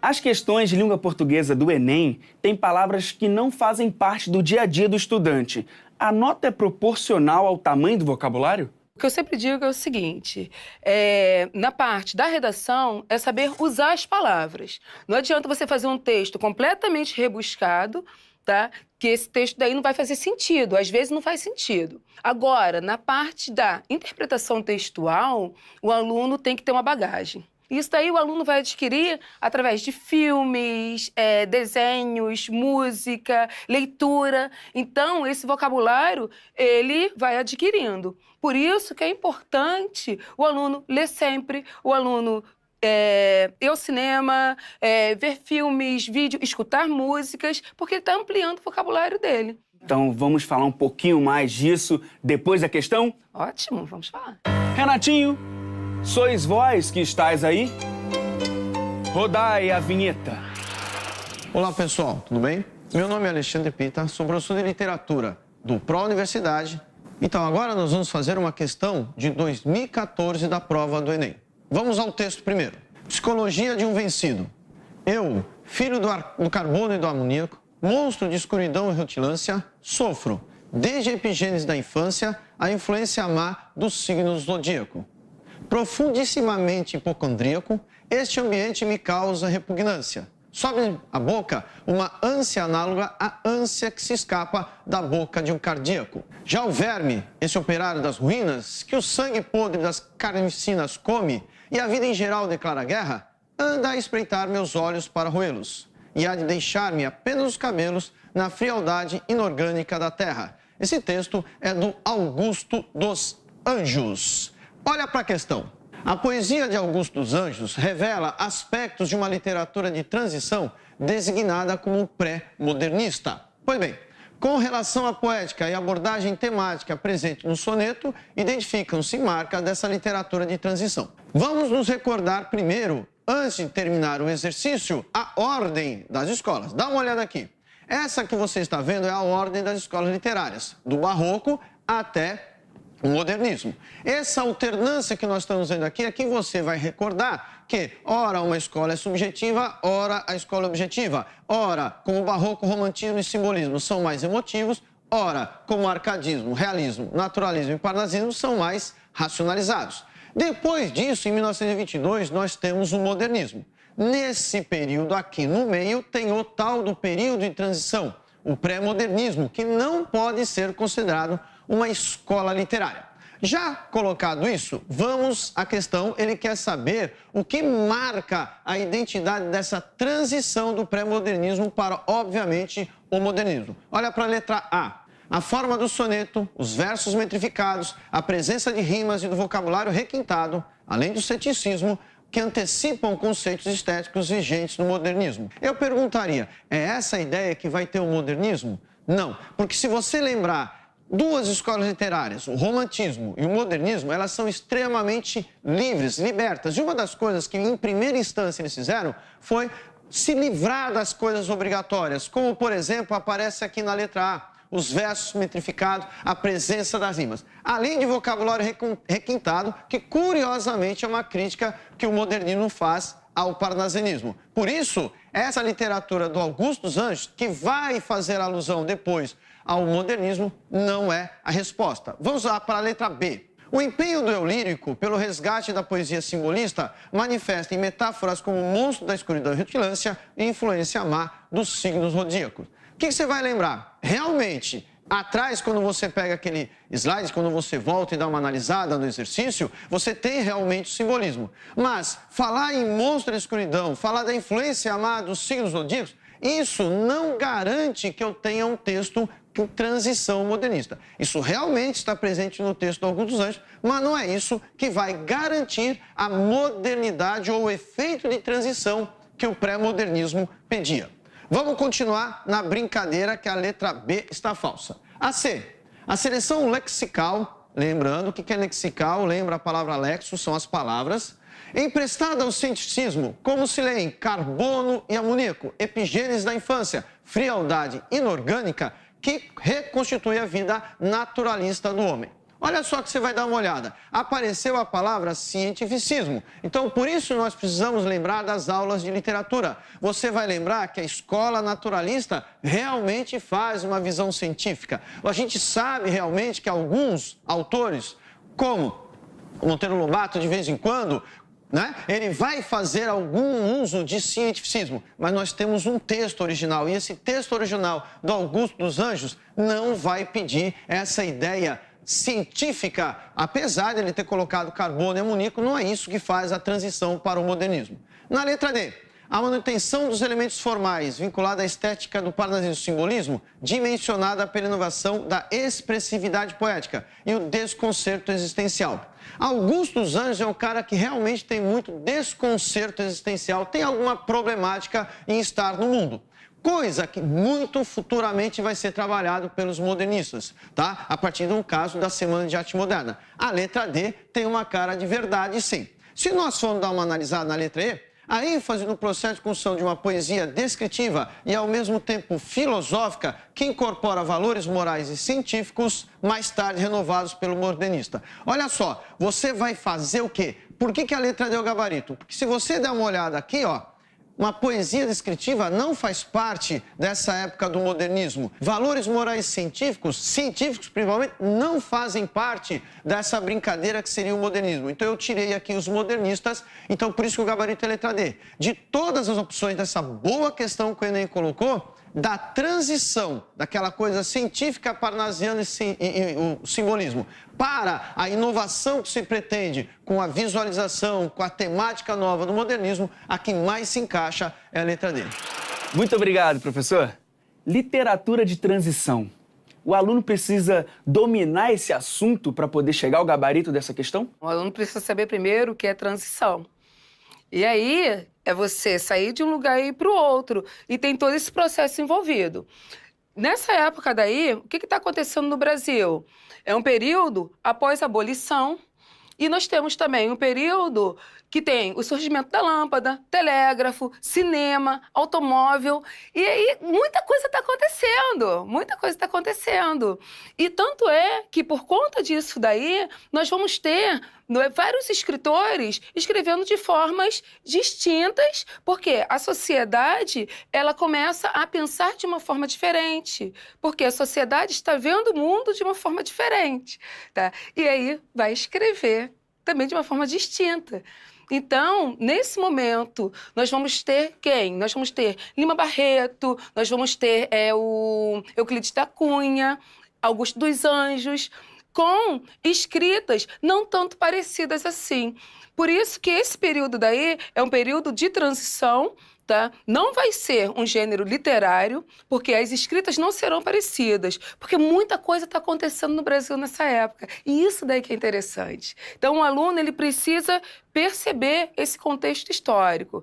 As questões de língua portuguesa do Enem têm palavras que não fazem parte do dia a dia do estudante. A nota é proporcional ao tamanho do vocabulário? O que eu sempre digo é o seguinte, na parte da redação, é saber usar as palavras. Não adianta você fazer um texto completamente rebuscado, tá? Que esse texto daí não vai fazer sentido, às vezes não faz sentido. Agora, na parte da interpretação textual, o aluno tem que ter uma bagagem. Isso daí o aluno vai adquirir através de filmes, desenhos, música, leitura. Então, esse vocabulário, ele vai adquirindo. Por isso que é importante o aluno ler sempre, o aluno ir ao cinema, ver filmes, vídeos, escutar músicas, porque ele está ampliando o vocabulário dele. Então, vamos falar um pouquinho mais disso depois da questão? Ótimo, vamos falar. Renatinho, sois vós que estáis aí? Rodai a vinheta. Olá, pessoal, tudo bem? Meu nome é Alexandre Pita, sou professor de literatura do Pro Universidade. Então, agora nós vamos fazer uma questão de 2014 da prova do Enem. Vamos ao texto primeiro. Psicologia de um vencido. Eu, filho do carbono e do amoníaco, monstro de escuridão e rutilância, sofro, desde a epigênese da infância, a influência má do signo zodíaco. Profundissimamente hipocondríaco, este ambiente me causa repugnância. Sobe a boca uma ânsia análoga à ânsia que se escapa da boca de um cardíaco. Já o verme, esse operário das ruínas, que o sangue podre das carnificinas come e a vida em geral declara guerra, anda a espreitar meus olhos para roê-los e há de deixar-me apenas os cabelos na frialdade inorgânica da terra. Esse texto é do Augusto dos Anjos. Olha para a questão. A poesia de Augusto dos Anjos revela aspectos de uma literatura de transição designada como pré-modernista. Pois bem, com relação à poética e abordagem temática presente no soneto, identificam-se marcas dessa literatura de transição. Vamos nos recordar primeiro, antes de terminar o exercício, a ordem das escolas. Dá uma olhada aqui. Essa que você está vendo é a ordem das escolas literárias, do Barroco até o modernismo. Essa alternância que nós estamos vendo aqui é que você vai recordar que, ora, uma escola é subjetiva, ora, a escola é objetiva. Ora, como o barroco, romantismo e simbolismo são mais emotivos, ora, como arcadismo, realismo, naturalismo e parnasismo são mais racionalizados. Depois disso, em 1922, nós temos o modernismo. Nesse período aqui no meio, tem o tal do período de transição, o pré-modernismo, que não pode ser considerado uma escola literária. Já colocado isso, vamos à questão. Ele quer saber o que marca a identidade dessa transição do pré-modernismo para, obviamente, o modernismo. Olha para a letra A. A forma do soneto, os versos metrificados, a presença de rimas e do vocabulário requintado, além do ceticismo, que antecipam conceitos estéticos vigentes no modernismo. Eu perguntaria, é essa a ideia que vai ter o modernismo? Não, porque se você lembrar, duas escolas literárias, o romantismo e o modernismo, elas são extremamente livres, libertas. E uma das coisas que, em primeira instância, eles fizeram foi se livrar das coisas obrigatórias, como, por exemplo, aparece aqui na letra A, os versos metrificados, a presença das rimas. Além de vocabulário requintado, que, curiosamente, é uma crítica que o modernismo faz ao parnasianismo. Por isso, essa literatura do Augusto dos Anjos, que vai fazer alusão depois ao modernismo, não é a resposta. Vamos lá para a letra B. O empenho do eu lírico pelo resgate da poesia simbolista manifesta em metáforas como o monstro da escuridão e rutilância e influência má dos signos zodíacos. O que você vai lembrar? Realmente, atrás, quando você pega aquele slide, quando você volta e dá uma analisada no exercício, você tem realmente o simbolismo. Mas falar em monstro da escuridão, falar da influência má dos signos zodíacos, isso não garante que eu tenha um texto em transição modernista. Isso realmente está presente no texto do Augusto dos Anjos, mas não é isso que vai garantir a modernidade ou o efeito de transição que o pré-modernismo pedia. Vamos continuar na brincadeira que a letra B está falsa. A C, a seleção lexical, lembrando o que é lexical, lembra a palavra lexo, são as palavras, emprestada ao cientificismo, como se leem carbono e amoníaco, epigênese da infância, frialdade inorgânica, que reconstitui a vida naturalista do homem. Olha só que você vai dar uma olhada. Apareceu a palavra cientificismo. Então, por isso nós precisamos lembrar das aulas de literatura. Você vai lembrar que a escola naturalista realmente faz uma visão científica. A gente sabe realmente que alguns autores, como o Monteiro Lobato, de vez em quando, ele vai fazer algum uso de cientificismo, mas nós temos um texto original, e esse texto original do Augusto dos Anjos não vai pedir essa ideia científica, apesar de ele ter colocado carbono e amoníaco, não é isso que faz a transição para o modernismo. Na letra D, a manutenção dos elementos formais vinculada à estética do parnasismo simbolismo, dimensionada pela inovação da expressividade poética e o desconcerto existencial. Augusto dos Anjos é um cara que realmente tem muito desconcerto existencial, tem alguma problemática em estar no mundo. Coisa que muito futuramente vai ser trabalhado pelos modernistas, tá? A partir de um caso da Semana de Arte Moderna. A letra D tem uma cara de verdade, sim. Se nós formos dar uma analisada na letra E, a ênfase no processo de construção de uma poesia descritiva e, ao mesmo tempo, filosófica, que incorpora valores morais e científicos, mais tarde renovados pelo modernista. Olha só, você vai fazer o quê? Por que a letra D é o gabarito? Porque se você der uma olhada aqui, ó, uma poesia descritiva não faz parte dessa época do modernismo. Valores morais científicos principalmente, não fazem parte dessa brincadeira que seria o modernismo. Então eu tirei aqui os modernistas, então por isso que o gabarito é letra D. De todas as opções dessa boa questão que o Enem colocou, da transição daquela coisa científica parnasiana e o simbolismo para a inovação que se pretende com a visualização, com a temática nova do modernismo, a que mais se encaixa é a letra D. Muito obrigado, professor. Literatura de transição. O aluno precisa dominar esse assunto para poder chegar ao gabarito dessa questão? O aluno precisa saber primeiro o que é transição. E aí é você sair de um lugar e ir para o outro. E tem todo esse processo envolvido. Nessa época daí, o que está acontecendo no Brasil? É um período após a abolição. E nós temos também um período que tem o surgimento da lâmpada, telégrafo, cinema, automóvel. E aí muita coisa está acontecendo, muita coisa está acontecendo. E tanto é que por conta disso daí, nós vamos ter vários escritores escrevendo de formas distintas, porque a sociedade ela começa a pensar de uma forma diferente, porque a sociedade está vendo o mundo de uma forma diferente, tá? E aí vai escrever também de uma forma distinta. Então, nesse momento, nós vamos ter quem? Nós vamos ter Lima Barreto, nós vamos ter o Euclides da Cunha, Augusto dos Anjos, com escritas não tanto parecidas assim. Por isso que esse período daí é um período de transição, tá? Não vai ser um gênero literário, porque as escritas não serão parecidas, porque muita coisa está acontecendo no Brasil nessa época. E isso daí que é interessante. Então, o aluno ele precisa perceber esse contexto histórico.